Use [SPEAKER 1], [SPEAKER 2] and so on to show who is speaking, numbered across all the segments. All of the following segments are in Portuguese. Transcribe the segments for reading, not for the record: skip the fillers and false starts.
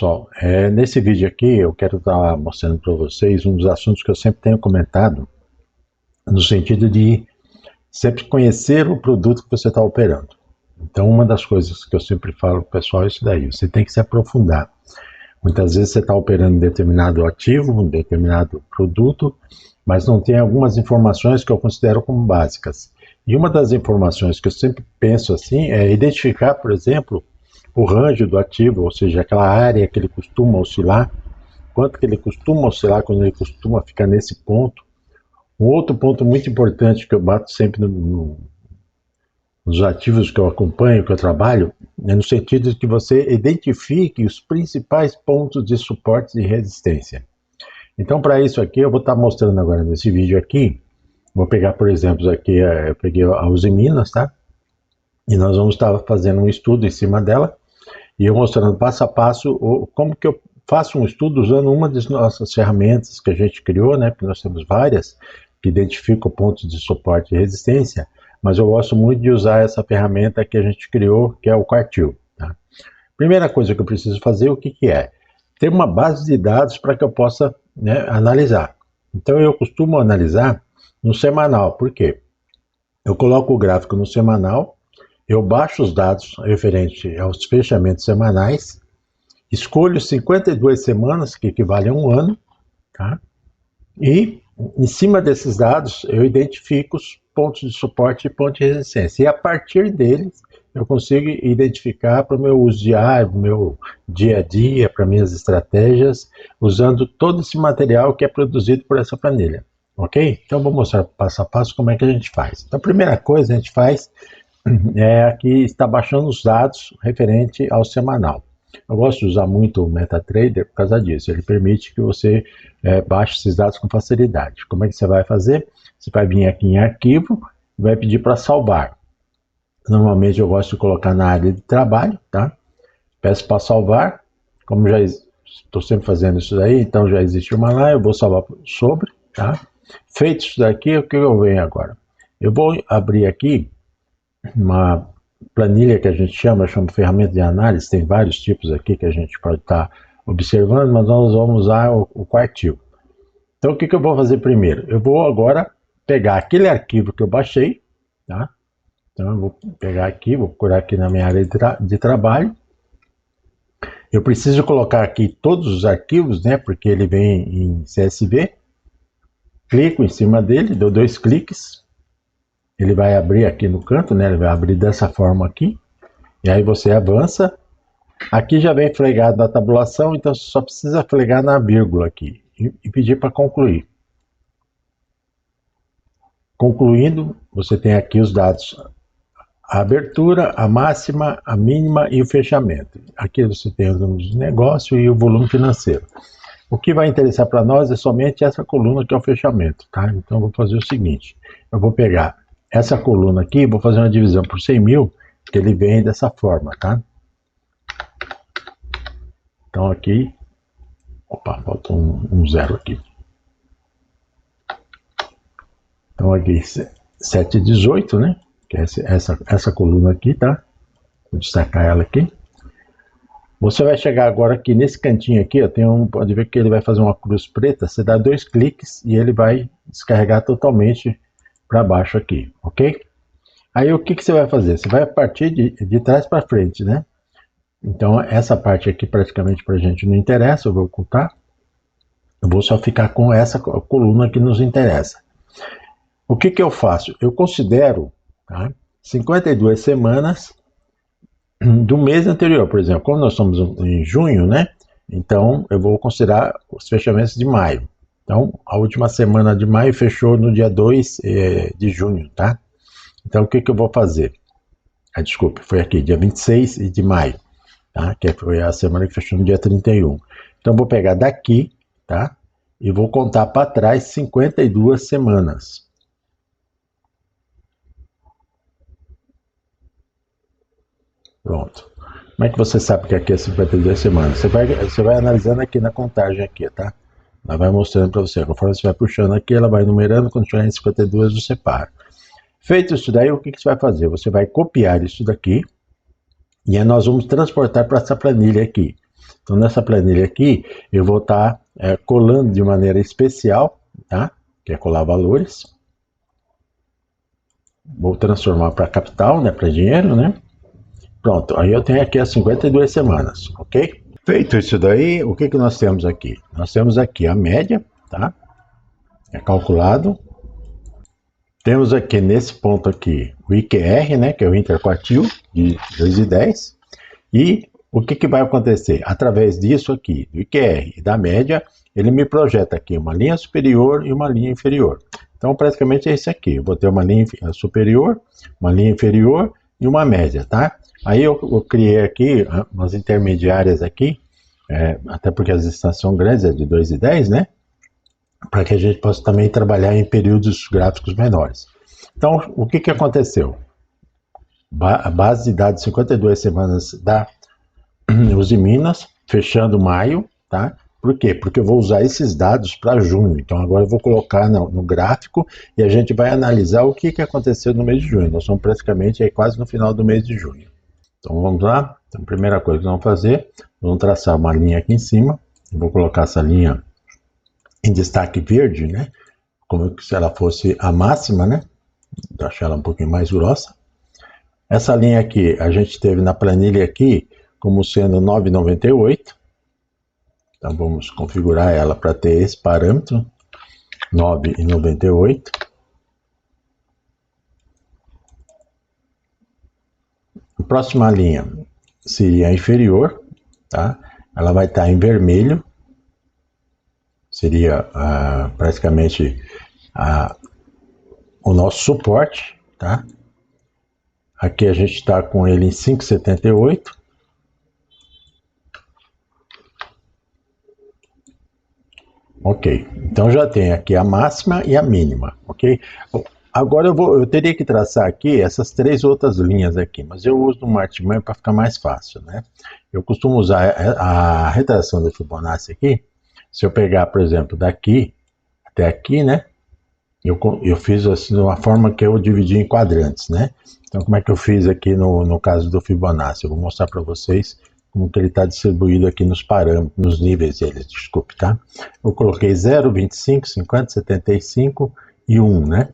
[SPEAKER 1] pessoal, nesse vídeo aqui eu quero estar mostrando para vocês um dos assuntos que eu sempre tenho comentado, no sentido de sempre conhecer o produto que você está operando. Então, uma das coisas que eu sempre falo para o pessoal é isso daí, você tem que se aprofundar. Muitas vezes você está operando um determinado ativo, um determinado produto, mas não tem algumas informações que eu considero como básicas. E uma das informações que eu sempre penso assim é identificar, por exemplo, o range do ativo, ou seja, aquela área que ele costuma oscilar, quanto que ele costuma oscilar quando ele costuma ficar nesse ponto. Um outro ponto muito importante que eu bato sempre nos ativos que eu acompanho, que eu trabalho, é no sentido de que você identifique os principais pontos de suporte e resistência. Então, para isso aqui, eu vou estar mostrando agora nesse vídeo aqui, vou pegar, por exemplo, aqui, eu peguei a Uzi Minas, tá? E nós vamos estar fazendo um estudo em cima dela, e eu mostrando passo a passo como que eu faço um estudo usando uma das nossas ferramentas que a gente criou, né? Porque nós temos várias que identificam pontos de suporte e resistência, mas eu gosto muito de usar essa ferramenta que a gente criou, que é o Quartil. Tá? Primeira coisa que eu preciso fazer, o que é? Ter uma base de dados para que eu possa, né, analisar. Então eu costumo analisar no semanal, por quê? Eu coloco o gráfico no semanal, eu baixo os dados referentes aos fechamentos semanais, escolho 52 semanas, que equivale a um ano, tá? E em cima desses dados eu identifico os pontos de suporte e pontos de resistência. E a partir deles eu consigo identificar para o meu uso diário, meu dia a dia, para minhas estratégias, usando todo esse material que é produzido por essa planilha. Ok? Então vou mostrar passo a passo como é que a gente faz. Então a primeira coisa a gente faz aqui está baixando os dados referente ao semanal. Eu gosto de usar muito o MetaTrader por causa disso. Ele permite que você baixe esses dados com facilidade. Como é que você vai fazer? Você vai vir aqui em arquivo e vai pedir para salvar. Normalmente eu gosto de colocar na área de trabalho, tá? Peço para salvar. Como já estou sempre fazendo isso daí, então já existe uma lá, eu vou salvar sobre, tá? Feito isso daqui, o que eu venho agora? Eu vou abrir aqui uma planilha que a gente chama ferramenta de análise, tem vários tipos aqui que a gente pode estar observando, mas nós vamos usar o Quartil. Então o que eu vou fazer primeiro? Eu vou agora pegar aquele arquivo que eu baixei, tá? Então eu vou pegar aqui, vou procurar aqui na minha área de trabalho. Eu preciso colocar aqui todos os arquivos, né? Porque ele vem em CSV. Clico em cima dele, dou 2 cliques. Ele vai abrir aqui no canto, né? Ele vai abrir dessa forma aqui. E aí você avança. Aqui já vem flegado a tabulação, então você só precisa flegar na vírgula aqui. E pedir para concluir. Concluindo, você tem aqui os dados. A abertura, a máxima, a mínima e o fechamento. Aqui você tem os números de negócio e o volume financeiro. O que vai interessar para nós é somente essa coluna que é o fechamento, tá? Então eu vou fazer o seguinte. Eu vou pegar essa coluna aqui, vou fazer uma divisão por 100 mil, que ele vem dessa forma, tá? Então aqui, opa, falta um zero aqui. Então aqui, 718, né? Que é essa coluna aqui, tá? Vou destacar ela aqui. Você vai chegar agora aqui nesse cantinho aqui, ó, pode ver que ele vai fazer uma cruz preta, você dá 2 cliques e ele vai descarregar totalmente para baixo aqui, ok? Aí o que você vai fazer? Você vai partir de trás para frente, né? Então essa parte aqui praticamente para a gente não interessa, eu vou ocultar. Eu vou só ficar com essa coluna que nos interessa. O que eu faço? Eu considero, tá, 52 semanas do mês anterior, por exemplo. Como nós estamos em junho, né? Então eu vou considerar os fechamentos de maio. Então a última semana de maio fechou no dia 2 de junho, tá? Então o que eu vou fazer? Desculpe, foi aqui, dia 26 de maio, tá? Que foi a semana que fechou no dia 31. Então vou pegar daqui, tá? E vou contar para trás 52 semanas. Pronto. Como é que você sabe que aqui é 52 semanas? Você vai analisando aqui na contagem aqui, tá? Ela vai mostrando para você. Conforme você vai puxando aqui, ela vai numerando. Quando chegar em 52, você para. Feito isso daí, o que você vai fazer? Você vai copiar isso daqui e aí nós vamos transportar para essa planilha aqui. Então nessa planilha aqui eu vou estar colando de maneira especial, tá? Que é colar valores. Vou transformar para capital, né? Para dinheiro, né? Pronto, aí eu tenho aqui as 52 semanas, ok? Feito isso daí, o que nós temos aqui? Nós temos aqui a média, tá? É calculado. Temos aqui nesse ponto aqui o IQR, né? Que é o interquartil de 2,10. E o que vai acontecer? Através disso aqui, do IQR e da média, ele me projeta aqui uma linha superior e uma linha inferior. Então, praticamente é isso aqui. Eu vou ter uma linha superior, uma linha inferior e uma média, tá? Aí eu criei aqui umas intermediárias aqui, até porque as distâncias são grandes, é de 2,10, né? Para que a gente possa também trabalhar em períodos gráficos menores. Então, o que aconteceu? A base de dados 52 semanas da Uzi Minas, fechando maio, tá? Por quê? Porque eu vou usar esses dados para junho. Então agora eu vou colocar no gráfico e a gente vai analisar o que aconteceu no mês de junho. Nós estamos praticamente aí quase no final do mês de junho. Então vamos lá. Então, a primeira coisa que nós vamos fazer, vamos traçar uma linha aqui em cima. Eu vou colocar essa linha em destaque verde, né? Como se ela fosse a máxima, né? Deixar ela um pouquinho mais grossa. Essa linha aqui, a gente teve na planilha aqui como sendo 9,98. Então vamos configurar ela para ter esse parâmetro, 9,98. A próxima linha seria a inferior, tá? Ela vai estar em vermelho, seria praticamente o nosso suporte, tá? Aqui a gente está com ele em 5,78. Ok, então já tem aqui a máxima e a mínima, ok? Agora eu teria que traçar aqui essas três outras linhas aqui, mas eu uso uma artimanha para ficar mais fácil, né? Eu costumo usar a retração da Fibonacci aqui. Se eu pegar, por exemplo, daqui até aqui, né? Eu fiz assim de uma forma que eu dividi em quadrantes, né? Então, como é que eu fiz aqui no caso do Fibonacci? Eu vou mostrar para vocês como que ele está distribuído aqui nos parâmetros, nos níveis deles, desculpe, tá? Eu coloquei 0, 25, 50, 75 e 1, né?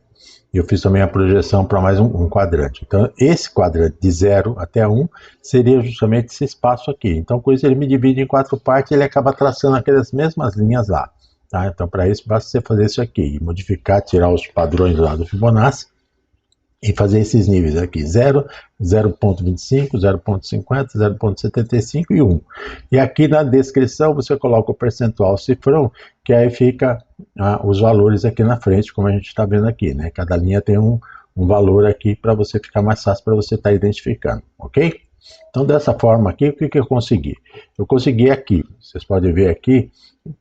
[SPEAKER 1] E eu fiz também a projeção para mais um quadrante. Então, esse quadrante de 0 até 1 seria justamente esse espaço aqui. Então, com isso, ele me divide em 4 partes e ele acaba traçando aquelas mesmas linhas lá. Tá? Então, para isso, basta você fazer isso aqui, modificar, tirar os padrões lá do Fibonacci e fazer esses níveis aqui, 0, 0,25, 0,50, 0,75 e 1. E aqui na descrição você coloca o percentual cifrão, que aí fica os valores aqui na frente, como a gente está vendo aqui, né? Cada linha tem um valor aqui para você ficar mais fácil para você estar identificando, ok? Então, dessa forma aqui, o que eu consegui? Eu consegui aqui, vocês podem ver aqui,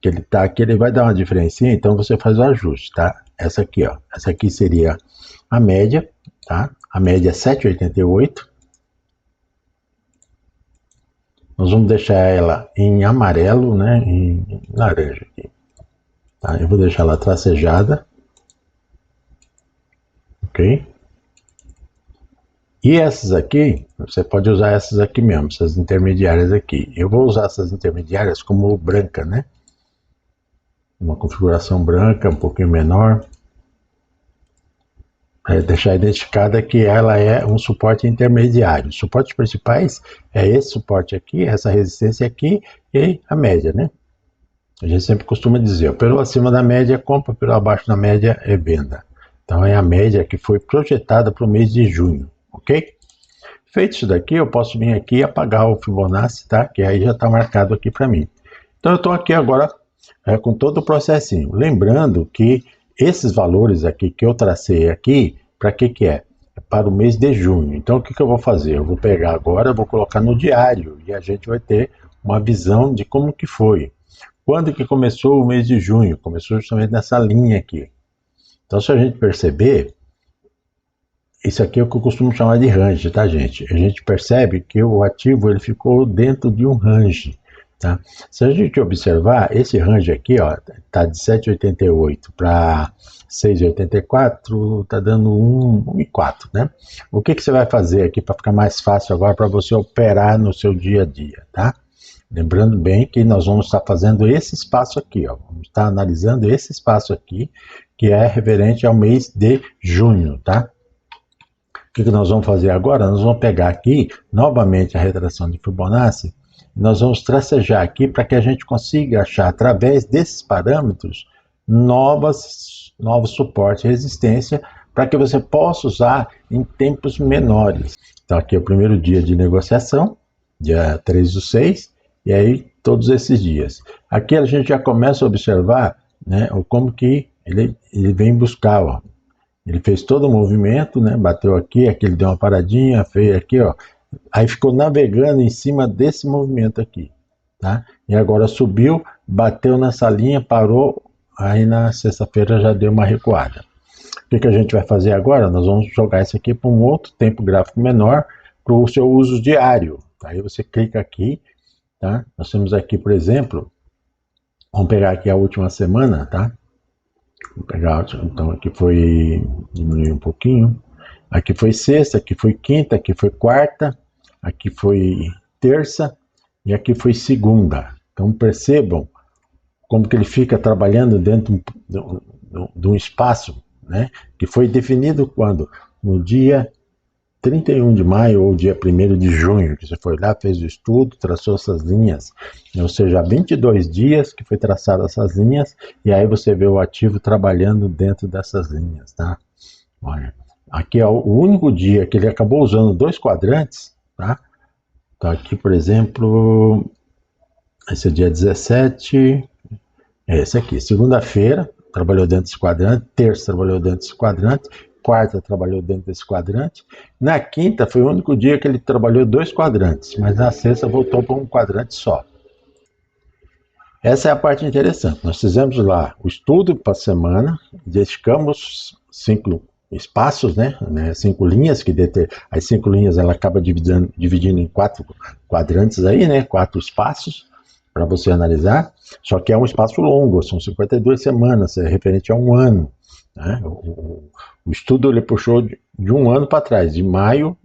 [SPEAKER 1] que ele está aqui, ele vai dar uma diferencinha, então você faz o ajuste, tá? Essa aqui, ó, essa aqui seria a média, tá? A média é 7,88. Nós vamos deixar ela em amarelo, né? Em laranja aqui. Tá? Eu vou deixar ela tracejada. Ok? E essas aqui, você pode usar essas aqui mesmo, essas intermediárias aqui. Eu vou usar essas intermediárias como branca, né? Uma configuração branca, um pouquinho menor. Deixar identificada que ela é um suporte intermediário. Os suportes principais é esse suporte aqui, essa resistência aqui e a média, né? A gente sempre costuma dizer, pelo acima da média é compra, pelo abaixo da média é venda. Então é a média que foi projetada para o mês de junho, ok? Feito isso daqui, eu posso vir aqui e apagar o Fibonacci, tá? Que aí já está marcado aqui para mim. Então eu estou aqui agora com todo o processinho. Lembrando que esses valores aqui que eu tracei aqui, para que é? É para o mês de junho. Então o que eu vou fazer? Eu vou pegar agora, vou colocar no diário e a gente vai ter uma visão de como que foi. Quando que começou o mês de junho? Começou justamente nessa linha aqui. Então se a gente perceber, isso aqui é o que eu costumo chamar de range, tá, gente? A gente percebe que o ativo ele ficou dentro de um range. Tá? Se a gente observar, esse range aqui está de 7,88 para 6,84, está dando 1,4, né? O que você vai fazer aqui para ficar mais fácil agora para você operar no seu dia a dia, tá? Lembrando bem que nós vamos estar fazendo esse espaço aqui, ó. Vamos estar analisando esse espaço aqui, que é referente ao mês de junho, tá? O que nós vamos fazer agora? Nós vamos pegar aqui, novamente, a retração de Fibonacci, e nós vamos tracejar aqui para que a gente consiga achar, através desses parâmetros, novos suportes e resistência, para que você possa usar em tempos menores. Então, aqui é o primeiro dia de negociação, dia 3/6, e aí todos esses dias. Aqui a gente já começa a observar, né, como que ele vem buscar, ó. Ele fez todo o movimento, né, bateu aqui ele deu uma paradinha, fez aqui, ó. Aí ficou navegando em cima desse movimento aqui, tá? E agora subiu, bateu nessa linha, parou, aí na sexta-feira já deu uma recuada. O que a gente vai fazer agora? Nós vamos jogar isso aqui para um outro tempo gráfico menor, para o seu uso diário. Aí você clica aqui, tá? Nós temos aqui, por exemplo, vamos pegar aqui a última semana, tá? Vou pegar, então aqui foi, diminuir um pouquinho, aqui foi sexta, aqui foi quinta, aqui foi quarta, aqui foi terça e aqui foi segunda. Então percebam como que ele fica trabalhando dentro de um espaço, né, que foi definido quando? No dia 31 de maio ou dia 1º de junho, que você foi lá, fez o estudo, traçou essas linhas, ou seja, há 22 dias que foi traçado essas linhas, e aí você vê o ativo trabalhando dentro dessas linhas, tá? Olha, aqui é o único dia que ele acabou usando 2 quadrantes, tá? Então aqui, por exemplo, esse é dia 17, esse aqui, segunda-feira, trabalhou dentro desse quadrante, terça trabalhou dentro desse quadrante, quarta trabalhou dentro desse quadrante, na quinta foi o único dia que ele trabalhou 2 quadrantes, mas na sexta voltou para um quadrante só. Essa é a parte interessante. Nós fizemos lá o estudo para a semana, dedicamos 5 espaços, né, 5 linhas, que as 5 linhas ela acaba dividindo em 4 quadrantes aí, né, 4 espaços para você analisar, só que é um espaço longo, são 52 semanas, é referente a um ano, né? O estudo ele puxou de um ano para trás, de maio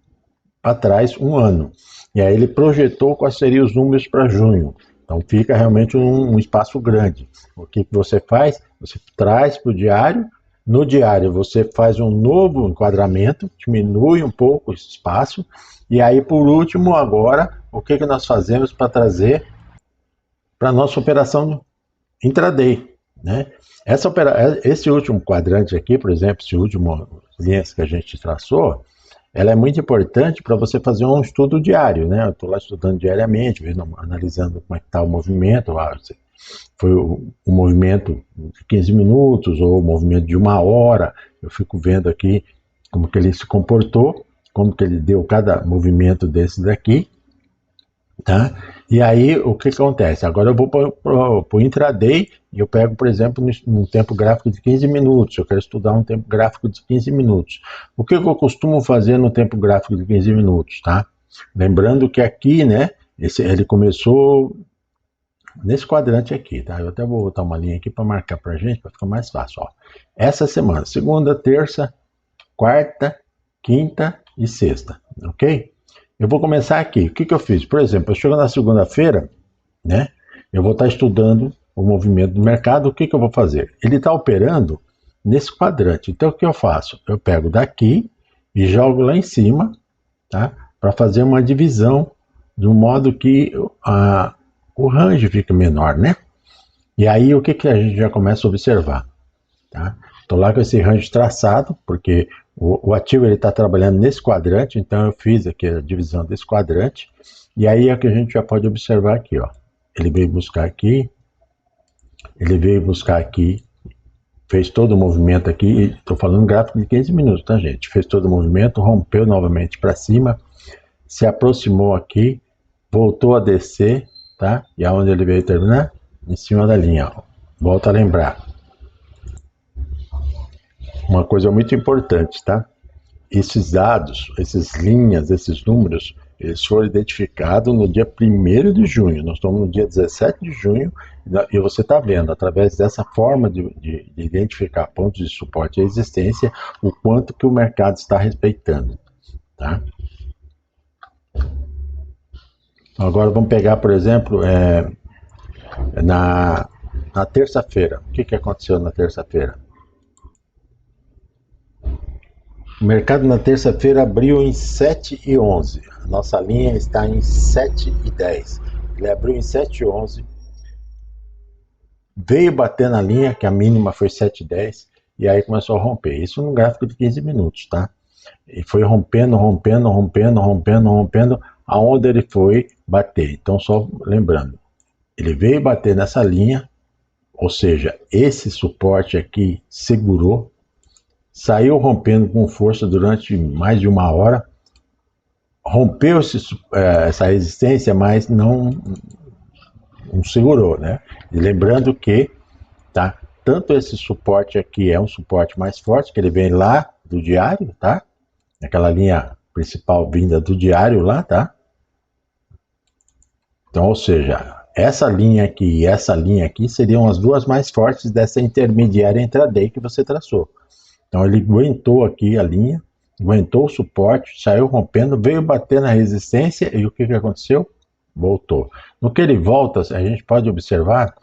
[SPEAKER 1] para trás, um ano, e aí ele projetou quais seriam os números para junho. Então fica realmente um espaço grande. O que você faz? Você traz para o diário, no diário você faz um novo enquadramento, diminui um pouco esse espaço, e aí por último agora, o que nós fazemos para trazer para a nossa operação intraday, né? Esse último quadrante aqui, por exemplo, esse último linhas que a gente traçou, ela é muito importante para você fazer um estudo diário, né? Eu estou lá estudando diariamente, analisando como é que está o movimento, foi o movimento de 15 minutos ou o movimento de 1 hora, eu fico vendo aqui como que ele se comportou, como que ele deu cada movimento desse daqui, tá? E aí, o que acontece? Agora eu vou para o intraday e eu pego, por exemplo, num tempo gráfico de 15 minutos. Eu quero estudar um tempo gráfico de 15 minutos. O que eu costumo fazer no tempo gráfico de 15 minutos, tá? Lembrando que aqui, né, ele começou nesse quadrante aqui, tá? Eu até vou botar uma linha aqui para marcar para a gente, para ficar mais fácil, ó. Essa semana, segunda, terça, quarta, quinta e sexta, ok? Eu vou começar aqui. O que eu fiz? Por exemplo, eu chego na segunda-feira, né? Eu vou estar estudando o movimento do mercado. O que eu vou fazer? Ele está operando nesse quadrante. Então, o que eu faço? Eu pego daqui e jogo lá em cima, tá? Para fazer uma divisão de um modo que o range fique menor, né? E aí, o que a gente já começa a observar? Tá? Estou lá com esse range traçado, porque o ativo está trabalhando nesse quadrante, então eu fiz aqui a divisão desse quadrante, e aí é que a gente já pode observar aqui, ó. Ele veio buscar aqui, fez todo o movimento aqui, estou falando gráfico de 15 minutos, tá, gente? Fez todo o movimento, rompeu novamente para cima, se aproximou aqui, voltou a descer, tá? E aonde ele veio terminar? Em cima da linha, ó. Volta a lembrar. Uma coisa muito importante, tá? Esses dados, essas linhas, esses números, eles foram identificados no dia 1º de junho. Nós estamos no dia 17 de junho e você está vendo, através dessa forma de identificar pontos de suporte e resistência, o quanto que o mercado está respeitando, tá? Agora vamos pegar, por exemplo, na terça-feira. O que aconteceu na terça-feira? O mercado na terça-feira abriu em 7,11. A nossa linha está em 7,10. Ele abriu em 7,11. Veio bater na linha, que a mínima foi 7,10. E aí começou a romper. Isso no gráfico de 15 minutos, tá? E foi rompendo, aonde ele foi bater. Então, só lembrando, ele veio bater nessa linha, ou seja, esse suporte aqui segurou, saiu rompendo com força durante mais de uma hora, rompeu essa resistência, mas não segurou, né? E lembrando que, tá? Tanto esse suporte aqui é um suporte mais forte, que ele vem lá do diário, tá? Aquela linha principal vinda do diário lá, tá? Então, ou seja, essa linha aqui e essa linha aqui seriam as duas mais fortes dessa intermediária intraday que você traçou. Então, ele aguentou aqui a linha, aguentou o suporte, saiu rompendo, veio bater na resistência e o que aconteceu? Voltou. No que ele volta, a gente pode observar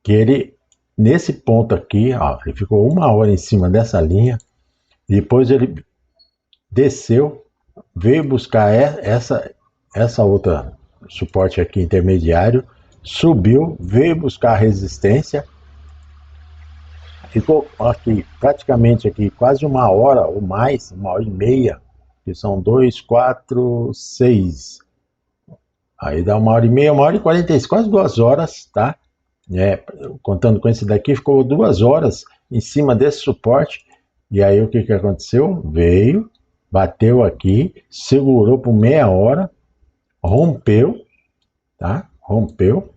[SPEAKER 1] que ele, nesse ponto aqui, ó, ele ficou uma hora em cima dessa linha, e depois ele desceu, veio buscar essa outra suporte aqui intermediário, subiu, veio buscar a resistência, ficou aqui praticamente aqui quase uma hora ou mais, uma hora e meia, que são 2, 4, 6, aí dá uma hora e meia, uma hora e 45, quase 2 horas, tá? Contando com esse daqui, ficou 2 horas em cima desse suporte, e aí o que aconteceu? Veio, bateu aqui, segurou por meia hora, rompeu, tá? Rompeu,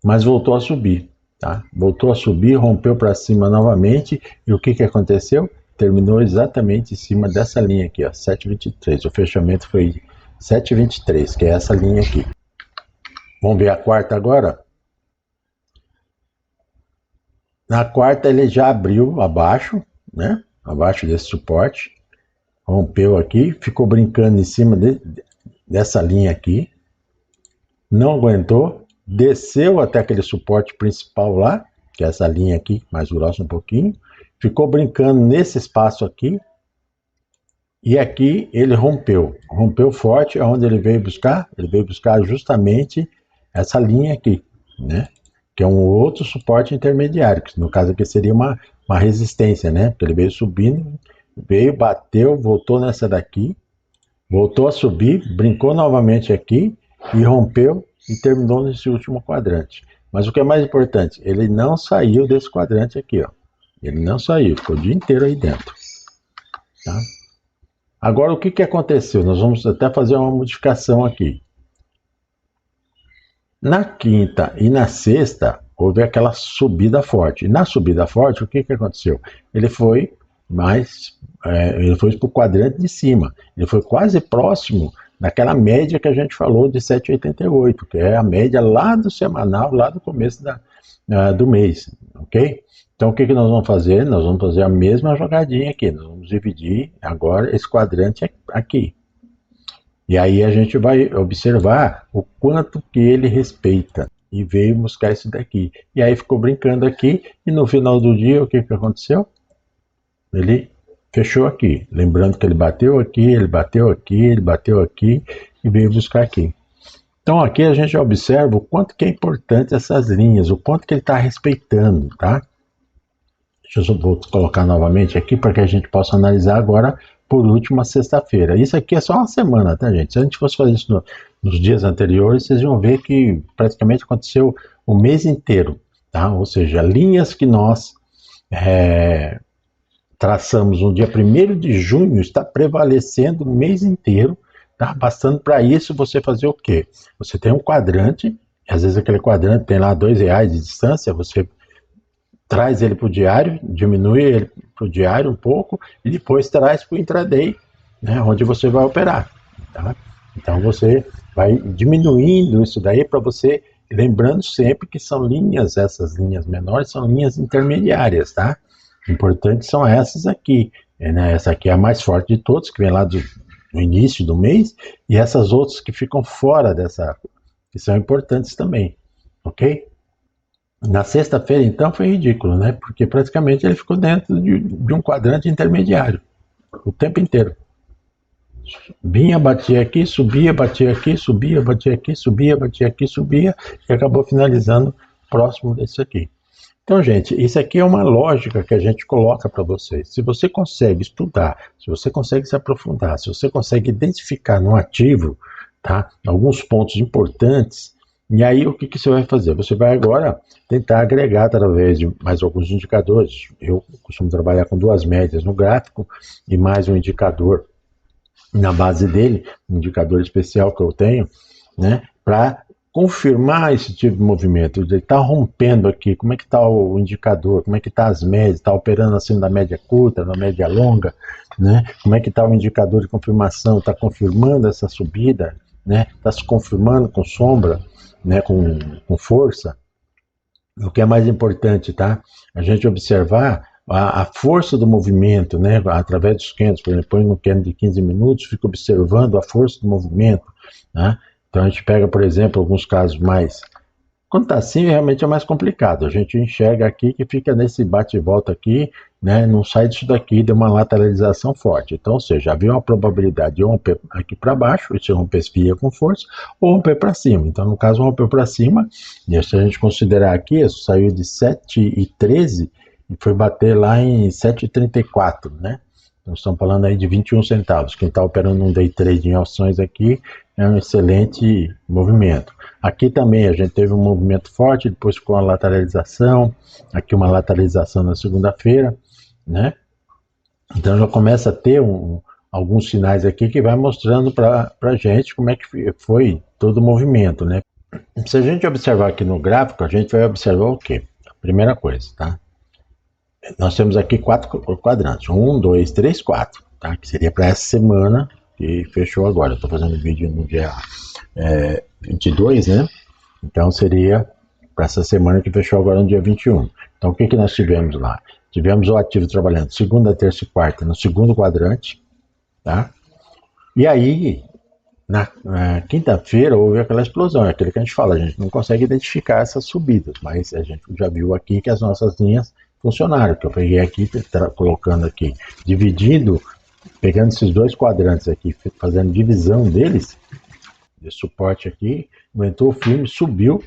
[SPEAKER 1] mas voltou a subir, tá? Voltou a subir, rompeu para cima novamente, e o que aconteceu? Terminou exatamente em cima dessa linha aqui, ó, 7,23. O fechamento foi 7,23, que é essa linha aqui. Vamos ver a quarta agora? Na quarta ele já abriu abaixo, né? Abaixo desse suporte, rompeu aqui, ficou brincando em cima dessa linha aqui, não aguentou, desceu até aquele suporte principal lá, que é essa linha aqui, mais grossa um pouquinho, ficou brincando nesse espaço aqui, e aqui ele rompeu forte. Aonde ele veio buscar? Ele veio buscar justamente essa linha aqui, né? Que é um outro suporte intermediário, que no caso aqui seria uma resistência, né? Porque ele veio subindo, veio, bateu, voltou nessa daqui, voltou a subir, brincou novamente aqui e rompeu e terminou nesse último quadrante. Mas o que é mais importante, ele não saiu desse quadrante aqui, ó. Ele não saiu, ficou o dia inteiro aí dentro, tá? Agora, o que aconteceu? Nós vamos até fazer uma modificação aqui. Na quinta e na sexta, houve aquela subida forte. Na subida forte, o que aconteceu? Ele foi ele foi para o quadrante de cima. Ele foi quase próximo daquela média que a gente falou de 7,88, que é a média lá do semanal, lá do começo do mês, ok? Então, o que nós vamos fazer? Nós vamos fazer a mesma jogadinha aqui. Nós vamos dividir agora esse quadrante aqui. E aí a gente vai observar o quanto que ele respeita. E veio buscar isso daqui. E aí ficou brincando aqui. E no final do dia, o que aconteceu? Ele fechou aqui. Lembrando que ele bateu aqui, ele bateu aqui, ele bateu aqui. E veio buscar aqui. Então aqui a gente observa o quanto que é importante essas linhas. O quanto que ele está respeitando, tá? Deixa eu vou colocar novamente aqui para que a gente possa analisar agora, por último, a sexta-feira. Isso aqui é só uma semana, tá, gente? Se a gente fosse fazer isso nos dias anteriores, vocês vão ver que praticamente aconteceu o mês inteiro, tá? Ou seja, linhas que nós traçamos no dia 1º de junho está prevalecendo o mês inteiro, tá? Bastando para isso você fazer o quê? Você tem um quadrante, e às vezes aquele quadrante tem lá R$2 de distância, você traz ele para o diário, diminui ele para o diário um pouco e depois traz para o intraday, né, onde você vai operar, tá? Então você vai diminuindo isso daí para você, lembrando sempre que são linhas, essas linhas menores são linhas intermediárias, tá? Importantes são essas aqui, né? Essa aqui é a mais forte de todos, que vem lá no início do mês, e essas outras que ficam fora dessa, que são importantes também, ok? Na sexta-feira, então, foi ridículo, né? Porque praticamente ele ficou dentro de um quadrante intermediário o tempo inteiro. Vinha, batia aqui, subia, batia aqui, subia, batia aqui, subia, batia aqui, subia, e acabou finalizando próximo desse aqui. Então, gente, isso aqui é uma lógica que a gente coloca para vocês. Se você consegue estudar, se você consegue se aprofundar, se você consegue identificar no ativo, tá, alguns pontos importantes, e aí o que, que você vai fazer? Você vai agora tentar agregar através de mais alguns indicadores. Eu costumo trabalhar com 2 médias no gráfico e mais um indicador na base dele, um indicador especial que eu tenho, né, para confirmar esse tipo de movimento. Ele está rompendo aqui, como é que está o indicador, como é que está as médias, está operando acima da média curta, da média longa, né? Como é que está o indicador de confirmação, está confirmando essa subida, né? Está se confirmando com sombra, né? Com força. O que é mais importante, tá? A gente observar a força do movimento, né? Através dos candles, por exemplo, põe no candle de 15 minutos, fica observando a força do movimento, né? Então a gente pega, por exemplo, alguns casos mais... Quando está assim, realmente é mais complicado. A gente enxerga aqui que fica nesse bate e volta aqui, né? Não sai disso daqui, deu uma lateralização forte. Então, ou seja, havia uma probabilidade de romper aqui para baixo, e se romper via com força, ou romper para cima. Então, no caso, rompeu para cima, e se a gente considerar aqui, isso saiu de 7,13 e foi bater lá em 7,34, né? Nós estamos falando aí de 21 centavos. Quem está operando um day trade em ações aqui é um excelente movimento. Aqui também a gente teve um movimento forte, depois ficou uma lateralização, aqui uma lateralização na segunda-feira, né? Então já começa a ter alguns sinais aqui que vai mostrando para a gente como é que foi todo o movimento, né? Se a gente observar aqui no gráfico, a gente vai observar o quê? A primeira coisa, tá? Nós temos aqui 4 quadrantes, 1, 2, 3, 4, tá? Que seria para essa semana que fechou agora. Eu estou fazendo vídeo no dia 22, né? Então seria para essa semana que fechou agora no dia 21. Então o que, que nós tivemos lá? Tivemos o ativo trabalhando segunda, terça e quarta no segundo quadrante, tá? E aí, na quinta-feira houve aquela explosão, é aquilo que a gente fala, a gente não consegue identificar essas subidas, mas a gente já viu aqui que as nossas linhas funcionaram, que eu peguei aqui, colocando aqui, dividindo, pegando esses 2 quadrantes aqui, fazendo divisão deles, de suporte aqui, aguentou firme, subiu,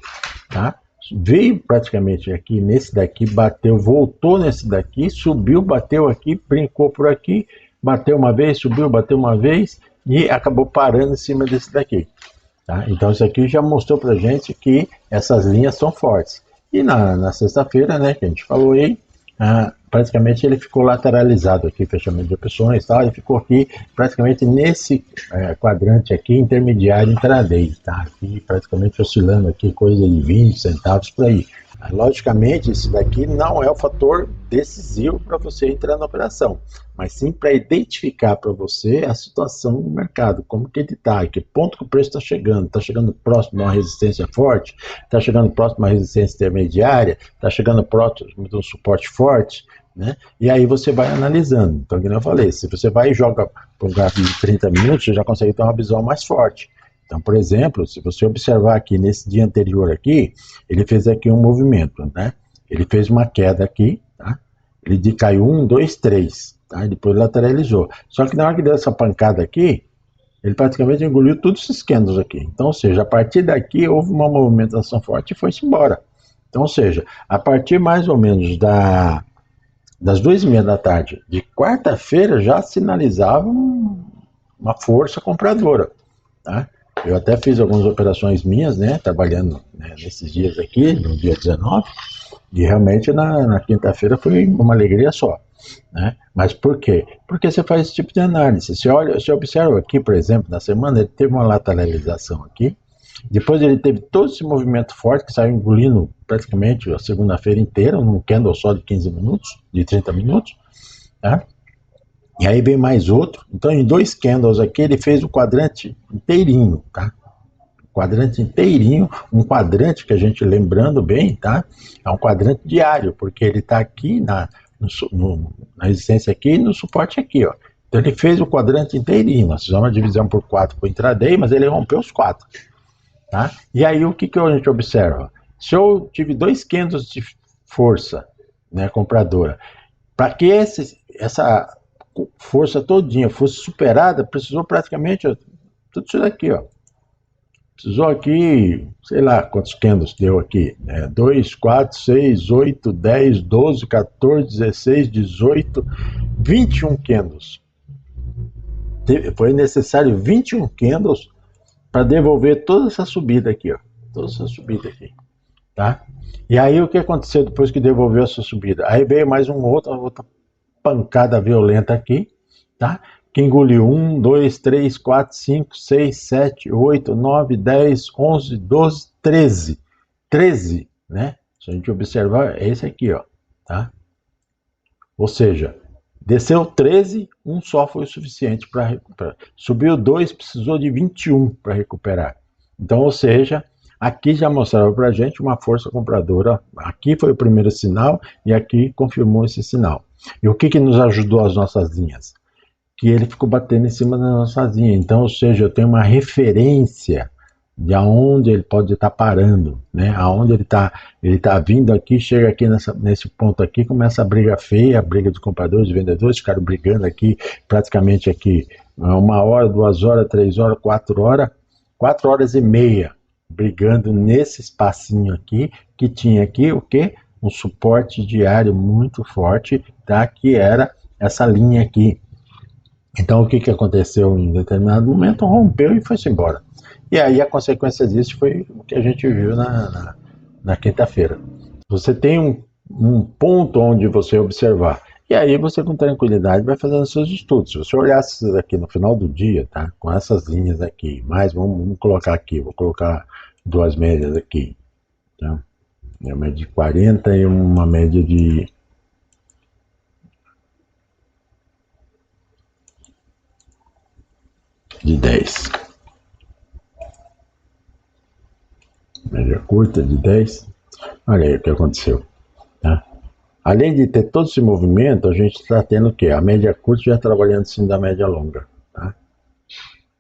[SPEAKER 1] tá? Veio praticamente aqui nesse daqui, bateu, voltou nesse daqui, subiu, bateu aqui, brincou por aqui, bateu uma vez, subiu, bateu uma vez e acabou parando em cima desse daqui, tá? Então isso aqui já mostrou pra gente que essas linhas são fortes. E na sexta-feira, né, que a gente falou aí, praticamente ele ficou lateralizado aqui, fechamento de opções, tá? Ele ficou aqui praticamente nesse quadrante aqui, intermediário intraday, tá? Aqui praticamente oscilando aqui, coisa de 20 centavos por aí. Logicamente, isso daqui não é o fator decisivo para você entrar na operação, mas sim para identificar para você a situação do mercado, como que ele está, que ponto que o preço está chegando próximo a uma resistência forte, está chegando próximo a uma resistência intermediária, está chegando próximo de um suporte forte, né? E aí você vai analisando. Então, como eu falei, se você vai e joga para um gráfico de 30 minutos, você já consegue ter uma visão mais forte. Então, por exemplo, se você observar aqui nesse dia anterior aqui, ele fez aqui um movimento, né? Ele fez uma queda aqui, tá? Ele caiu 1, 2, 3, tá? E depois lateralizou. Só que na hora que deu essa pancada aqui, ele praticamente engoliu todos esses candles aqui. Então, ou seja, a partir daqui houve uma movimentação forte e foi-se embora. Então, ou seja, a partir mais ou menos das 2h30 da tarde de quarta-feira já sinalizava uma força compradora, tá? Eu até fiz algumas operações minhas, né, trabalhando, né, nesses dias aqui, no dia 19, e realmente na quinta-feira foi uma alegria só, né? Mas por quê? Porque você faz esse tipo de análise. Você observa aqui, por exemplo, na semana ele teve uma lateralização aqui, depois ele teve todo esse movimento forte que saiu engolindo praticamente a segunda-feira inteira, num candle só de 15 minutos, de 30 minutos, tá? E aí vem mais outro. Então, em 2 candles aqui, ele fez o quadrante inteirinho, tá? Quadrante inteirinho, um quadrante que a gente, lembrando bem, tá? É um quadrante diário, porque ele está aqui na resistência aqui e no suporte aqui, ó. Então ele fez o quadrante inteirinho, nós fizemos uma divisão por 4 para o intraday, mas ele rompeu os 4. Tá? E aí o que a gente observa? Se eu tive 2 candles de força, né, compradora, para que essa força todinha fosse superada, precisou praticamente tudo isso daqui, ó. Precisou aqui, sei lá quantos candles deu aqui, 2, 4, 6, 8, 10, 12, 14, 16, 18, 21 candles. Foi necessário 21 candles para devolver toda essa subida aqui, ó. Toda essa subida aqui, tá? E aí o que aconteceu depois que devolveu essa subida? Aí veio mais outra pancada violenta aqui, tá? Que engoliu 1, 2, 3, 4, 5, 6, 7, 8, 9, 10, 11, 12, 13. 13, né? Se a gente observar, é esse aqui, ó, tá? Ou seja, desceu 13, um só foi o suficiente para recuperar. Subiu 2, precisou de 21 para recuperar. Então, ou seja, aqui já mostrava para a gente uma força compradora. Aqui foi o primeiro sinal e aqui confirmou esse sinal. E o que nos ajudou as nossas linhas? Que ele ficou batendo em cima da nossa linha. Então, ou seja, eu tenho uma referência de aonde ele pode estar parando, né? Aonde ele tá vindo aqui, chega aqui nesse ponto aqui, começa a briga feia, a briga de compradores e vendedores, ficaram brigando aqui, praticamente aqui, 1 hora, 2 horas, 3 horas, 4 horas, 4 horas e meia, brigando nesse espacinho aqui, que tinha aqui o quê? Um suporte diário muito forte, tá? Que era essa linha aqui. Então o que aconteceu em determinado momento? Rompeu e foi-se embora. E aí a consequência disso foi o que a gente viu na quinta-feira. Você tem um ponto onde você observar. E aí você com tranquilidade vai fazendo seus estudos. Se você olhasse isso aqui no final do dia, tá? Com essas linhas aqui, mais vamos colocar aqui, vou colocar 2 médias aqui. Tá? Uma média de 40 e uma média de 10. Média curta de 10. Olha aí o que aconteceu. Tá? Além de ter todo esse movimento, a gente está tendo o quê? A média curta já trabalhando em cima da média longa. Tá?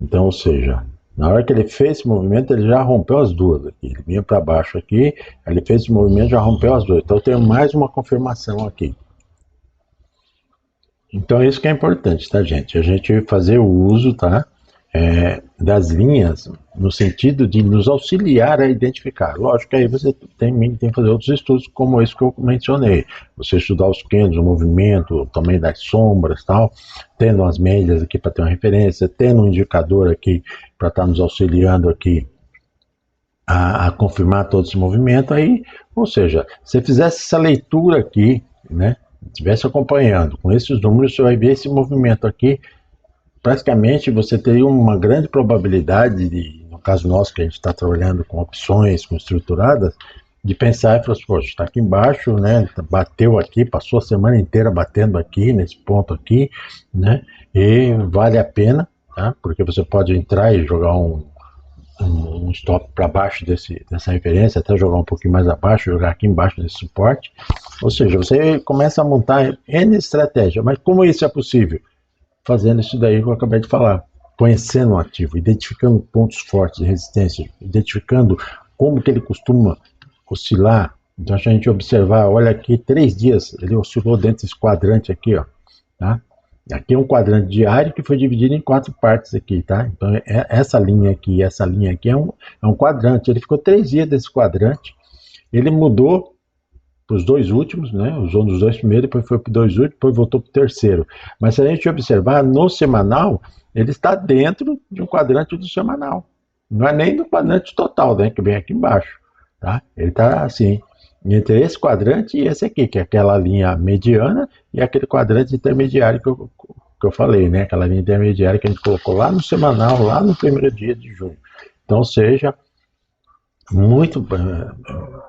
[SPEAKER 1] Então, ou seja, na hora que ele fez esse movimento, ele já rompeu as duas aqui. Ele vinha para baixo aqui, ele fez esse movimento, já rompeu as duas. Então, eu tenho mais uma confirmação aqui. Então, isso que é importante, tá, gente? A gente fazer o uso, tá? Das linhas, no sentido de nos auxiliar a identificar. Lógico que aí você tem que fazer outros estudos, como esse que eu mencionei. Você estudar os candles, o movimento, também das sombras, tal, tendo as médias aqui para ter uma referência, tendo um indicador aqui para estar nos auxiliando aqui a confirmar todo esse movimento aí, ou seja, se fizesse essa leitura aqui, né, estivesse acompanhando com esses números, você vai ver esse movimento aqui. Praticamente você teria uma grande probabilidade, no caso nosso, que a gente está trabalhando com opções, com estruturadas, de pensar e falar assim, poxa, está aqui embaixo, né? Bateu aqui, passou a semana inteira batendo aqui, nesse ponto aqui, né? E vale a pena, tá? Porque você pode entrar e jogar um stop para baixo dessa referência, até jogar um pouquinho mais abaixo, jogar aqui embaixo desse suporte. Ou seja, você começa a montar N estratégia, mas como isso é possível? Fazendo isso daí que eu acabei de falar, conhecendo o ativo, identificando pontos fortes de resistência, identificando como que ele costuma oscilar. Então, se a gente observar, olha aqui, 3 dias, ele oscilou dentro desse quadrante aqui, ó, tá? Aqui é um quadrante diário que foi dividido em 4 partes aqui, tá? Então, essa linha aqui e essa linha aqui é um quadrante, ele ficou 3 dias desse quadrante, ele mudou para os 2 últimos, né? Usou nos 2 primeiros, depois foi para os 2 últimos, depois voltou para o terceiro. Mas se a gente observar, no semanal, ele está dentro de um quadrante do semanal. Não é nem do quadrante total, né? Que vem aqui embaixo, tá? Ele está assim, entre esse quadrante e esse aqui, que é aquela linha mediana e aquele quadrante intermediário que eu falei, né? Aquela linha intermediária que a gente colocou lá no semanal, lá no primeiro dia de junho. Então, ou seja,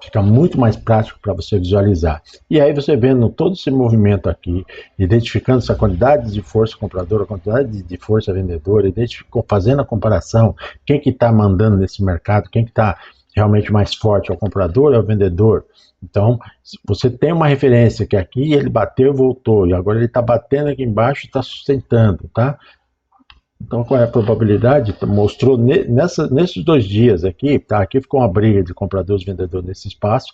[SPEAKER 1] fica muito mais prático para você visualizar. E aí você vendo todo esse movimento aqui, identificando essa quantidade de força compradora, quantidade de força vendedora, fazendo a comparação, quem que está mandando nesse mercado, quem que está realmente mais forte, é o comprador, é o vendedor. Então, se você tem uma referência que aqui ele bateu e voltou, e agora ele está batendo aqui embaixo e está sustentando, tá? Então, qual é a probabilidade? Mostrou nesses 2 dias aqui, tá? Aqui ficou uma briga de compradores e vendedores nesse espaço,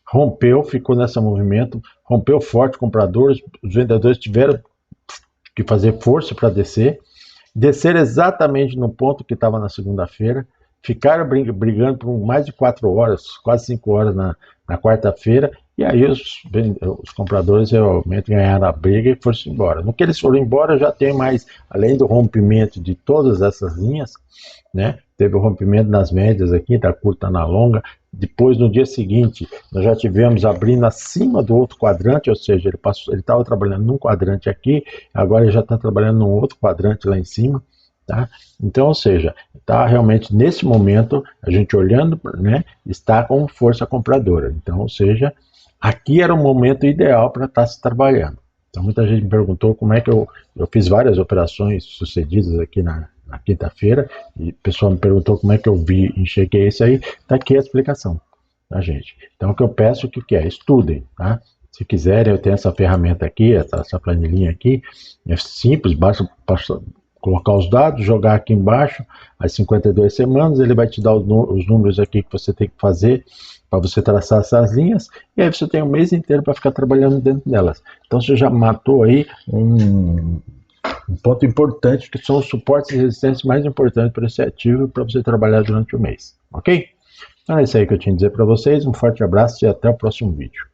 [SPEAKER 1] rompeu, ficou nesse movimento, rompeu forte compradores, os vendedores tiveram que fazer força para descer exatamente no ponto que estava na segunda-feira, ficaram brigando por mais de 4 horas, quase 5 horas na quarta-feira, e aí os compradores realmente ganharam a briga e foram embora. No que eles foram embora, já tem mais, além do rompimento de todas essas linhas, né? Teve o rompimento nas médias aqui, da curta na longa. Depois, no dia seguinte, nós já tivemos abrindo acima do outro quadrante, ou seja, ele estava trabalhando num quadrante aqui, agora ele já está trabalhando num outro quadrante lá em cima, tá? Então, ou seja, está realmente nesse momento, a gente olhando, né, está com força compradora. Então, ou seja, aqui era o momento ideal para estar se trabalhando. Então, muita gente me perguntou como é que eu fiz várias operações sucedidas aqui na quinta-feira, e o pessoal me perguntou como é que eu enxerguei isso aí, está aqui a explicação, tá, gente? Então, o que eu peço, o que é? Estudem, tá? Se quiserem, eu tenho essa ferramenta aqui, essa planilhinha aqui, é simples, basta colocar os dados, jogar aqui embaixo, as 52 semanas, ele vai te dar os números aqui que você tem que fazer para você traçar essas linhas, e aí você tem o mês inteiro para ficar trabalhando dentro delas. Então você já matou aí um ponto importante, que são os suportes e resistências mais importantes para esse ativo, para você trabalhar durante o mês, ok? Então é isso aí que eu tinha a dizer para vocês, um forte abraço e até o próximo vídeo.